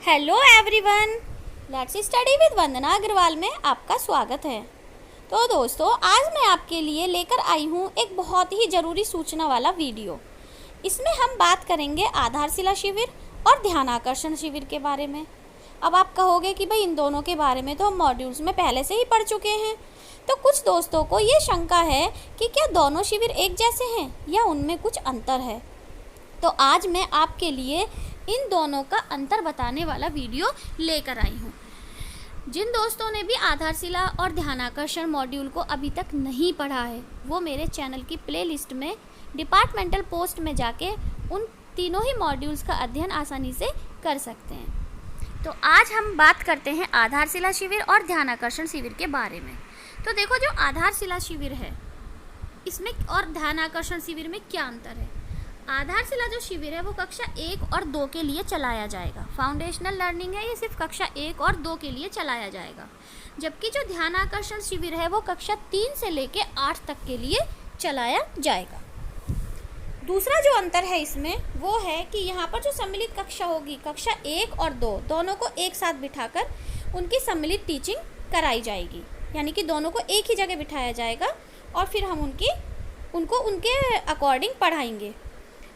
Hello everyone, let's study with Vandana Agarwal में आपका स्वागत है। तो दोस्तों, आज मैं आपके लिए लेकर आई हूँ एक बहुत ही ज़रूरी सूचना वाला वीडियो। इसमें हम बात करेंगे आधारशिला शिविर और ध्यान आकर्षण शिविर के बारे में। अब आप कहोगे कि भाई इन दोनों के बारे में तो हम मॉड्यूल्स में पहले से ही पढ़ चुके हैं। तो कुछ दोस्तों को ये शंका है कि क्या दोनों शिविर एक जैसे हैं या उनमें कुछ अंतर है। तो आज मैं आपके लिए इन दोनों का अंतर बताने वाला वीडियो लेकर आई हूँ। जिन दोस्तों ने भी आधारशिला और ध्यान आकर्षण मॉड्यूल को अभी तक नहीं पढ़ा है, वो मेरे चैनल की प्लेलिस्ट में डिपार्टमेंटल पोस्ट में जाके उन तीनों ही मॉड्यूल्स का अध्ययन आसानी से कर सकते हैं। तो आज हम बात करते हैं आधारशिला शिविर और ध्यान आकर्षण शिविर के बारे में। तो देखो, जो आधारशिला शिविर है इसमें और ध्यान आकर्षण शिविर में क्या अंतर है। आधारशिला जो शिविर है वो कक्षा 1 और 2 के लिए चलाया जाएगा। फाउंडेशनल लर्निंग है, ये सिर्फ कक्षा 1 और 2 के लिए चलाया जाएगा। जबकि जो ध्यान आकर्षण शिविर है वो कक्षा 3 से लेके 8 तक के लिए चलाया जाएगा। दूसरा जो अंतर है इसमें वो है कि यहाँ पर जो सम्मिलित कक्षा होगी, कक्षा 1 और 2 दोनों को एक साथ बिठाकर उनकी सम्मिलित टीचिंग कराई जाएगी। यानी कि दोनों को एक ही जगह बिठाया जाएगा और फिर हम उनको उनके अकॉर्डिंग पढ़ाएंगे।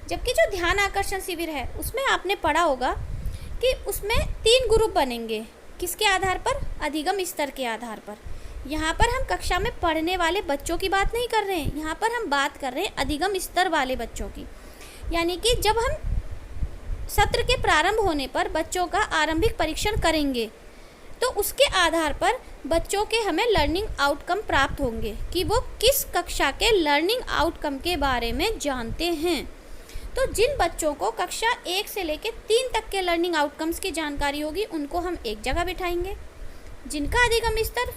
जबकि जो ध्यान आकर्षण शिविर है उसमें आपने पढ़ा होगा कि उसमें 3 ग्रुप बनेंगे। किसके आधार पर? अधिगम स्तर के आधार पर। यहाँ पर हम कक्षा में पढ़ने वाले बच्चों की बात नहीं कर रहे हैं, यहाँ पर हम बात कर रहे हैं अधिगम स्तर वाले बच्चों की। यानी कि जब हम सत्र के प्रारंभ होने पर बच्चों का आरंभिक परीक्षण करेंगे तो उसके आधार पर बच्चों के हमें लर्निंग आउटकम प्राप्त होंगे कि वो किस कक्षा के लर्निंग आउटकम के बारे में जानते हैं। तो जिन बच्चों को कक्षा 1 से लेकर 3 तक के लर्निंग आउटकम्स की जानकारी होगी उनको हम एक जगह बिठाएंगे। जिनका अधिगम स्तर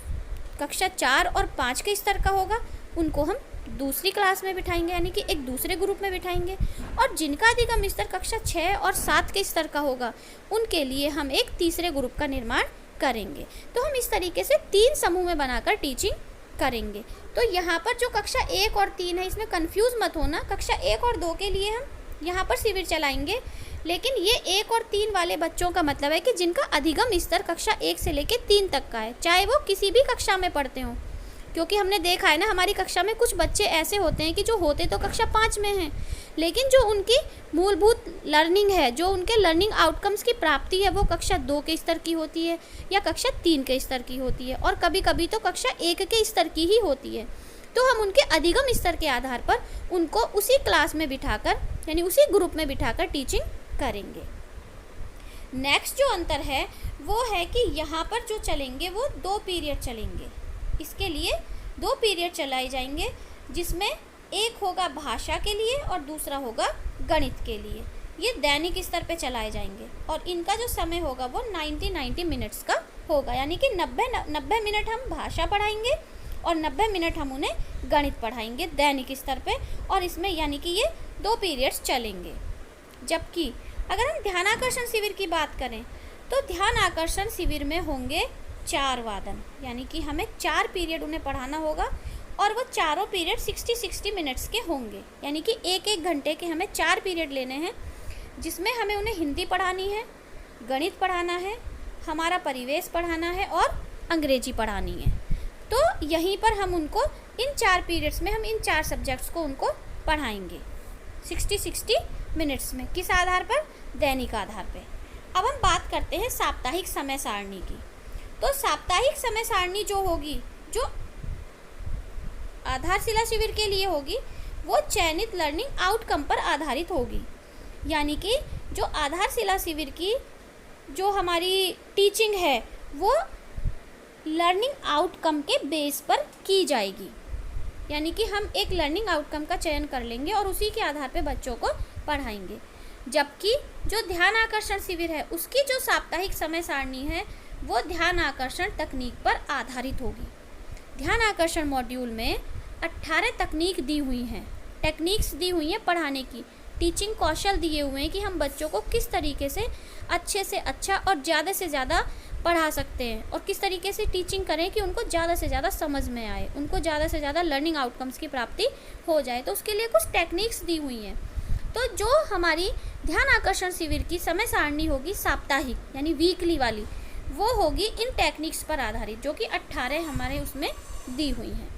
कक्षा 4 और 5 के स्तर का होगा उनको हम दूसरी क्लास में बिठाएंगे, यानी कि एक दूसरे ग्रुप में बिठाएंगे। और जिनका अधिगम स्तर कक्षा 6 और 7 के स्तर का होगा उनके लिए हम एक तीसरे ग्रुप का निर्माण करेंगे। तो हम इस तरीके से 3 समूह में बनाकर टीचिंग करेंगे। तो यहाँ पर जो कक्षा 1 और 3 है इसमें कंफ्यूज मत होना। कक्षा 1 और 2 के लिए हम यहाँ पर शिविर चलाएंगे, लेकिन ये 1 और 3 वाले बच्चों का मतलब है कि जिनका अधिगम स्तर कक्षा 1 से लेकर 3 तक का है, चाहे वो किसी भी कक्षा में पढ़ते हों। क्योंकि हमने देखा है ना, हमारी कक्षा में कुछ बच्चे ऐसे होते हैं कि जो होते तो कक्षा 5 में हैं, लेकिन जो उनकी मूलभूत लर्निंग है, जो उनके लर्निंग आउटकम्स की प्राप्ति है, वो कक्षा 2 के स्तर की होती है या कक्षा 3 के स्तर की होती है, और कभी कभी तो कक्षा 1 के स्तर की ही होती है। तो हम उनके अधिगम स्तर के आधार पर उनको उसी क्लास में बिठाकर, यानी उसी ग्रुप में बिठाकर टीचिंग करेंगे। नेक्स्ट जो अंतर है वो है कि यहाँ पर जो चलेंगे वो 2 पीरियड चलेंगे। इसके लिए 2 पीरियड चलाए जाएंगे, जिसमें एक होगा भाषा के लिए और दूसरा होगा गणित के लिए। ये दैनिक स्तर पे चलाए जाएंगे और इनका जो समय होगा वो 90 मिनट्स का होगा। यानी कि 90 मिनट हम भाषा पढ़ाएंगे और 90 मिनट हम उन्हें गणित पढ़ाएंगे दैनिक स्तर पे। और इसमें यानी कि ये 2 पीरियड्स चलेंगे। जबकि अगर हम ध्यान आकर्षण शिविर की बात करें तो ध्यान आकर्षण शिविर में होंगे 4 वादन, यानी कि हमें 4 पीरियड उन्हें पढ़ाना होगा और वो चारों पीरियड 60 मिनट्स के होंगे। यानी कि 1-1 घंटे के हमें 4 पीरियड लेने हैं, जिसमें हमें उन्हें हिंदी पढ़ानी है, गणित पढ़ाना है, हमारा परिवेश पढ़ाना है और अंग्रेजी पढ़ानी है। तो यहीं पर हम उनको इन 4 पीरियड्स में हम इन 4 सब्जेक्ट्स को उनको पढ़ाएंगे 60 मिनट्स में। किस आधार पर? दैनिक आधार पे। अब हम बात करते हैं साप्ताहिक समय सारणी की। तो साप्ताहिक समय सारणी जो होगी, जो आधारशिला शिविर के लिए होगी, वो चयनित लर्निंग आउटकम पर आधारित होगी। यानी कि जो आधारशिला शिविर की जो हमारी टीचिंग है वो लर्निंग आउटकम के बेस पर की जाएगी। यानी कि हम एक लर्निंग आउटकम का चयन कर लेंगे और उसी के आधार पे बच्चों को पढ़ाएंगे। जबकि जो ध्यान आकर्षण शिविर है उसकी जो साप्ताहिक समय सारणी है वो ध्यान आकर्षण तकनीक पर आधारित होगी। ध्यान आकर्षण मॉड्यूल में 18 तकनीक दी हुई हैं, टेक्निक्स दी हुई हैं पढ़ाने की, टीचिंग कौशल दिए हुए हैं कि हम बच्चों को किस तरीके से अच्छे से अच्छा और ज़्यादा से ज़्यादा पढ़ा सकते हैं और किस तरीके से टीचिंग करें कि उनको ज़्यादा से ज़्यादा समझ में आए, उनको ज़्यादा से ज़्यादा लर्निंग आउटकम्स की प्राप्ति हो जाए। तो उसके लिए कुछ टेक्निक्स दी हुई हैं। तो जो हमारी ध्यान आकर्षण शिविर की समय सारणी होगी साप्ताहिक यानी वीकली वाली, वो होगी इन टेक्निक्स पर आधारित, जो कि 18 हमारे उसमें दी हुई हैं।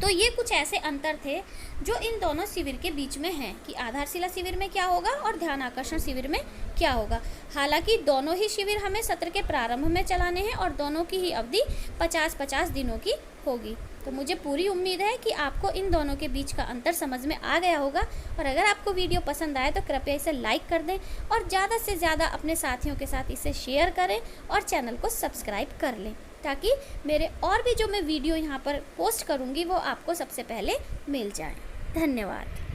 तो ये कुछ ऐसे अंतर थे जो इन दोनों शिविर के बीच में हैं कि आधारशिला शिविर में क्या होगा और ध्यान आकर्षण शिविर में क्या होगा। हालांकि दोनों ही शिविर हमें सत्र के प्रारंभ में चलाने हैं और दोनों की ही अवधि 50-50 दिनों की होगी। तो मुझे पूरी उम्मीद है कि आपको इन दोनों के बीच का अंतर समझ में आ गया होगा। और अगर आपको वीडियो पसंद आए तो कृपया इसे लाइक कर दें और ज़्यादा से ज़्यादा अपने साथियों के साथ इसे शेयर करें और चैनल को सब्सक्राइब कर लें, ताकि मेरे और भी जो मैं वीडियो यहाँ पर पोस्ट करूँगी वो आपको सबसे पहले मिल जाए। धन्यवाद।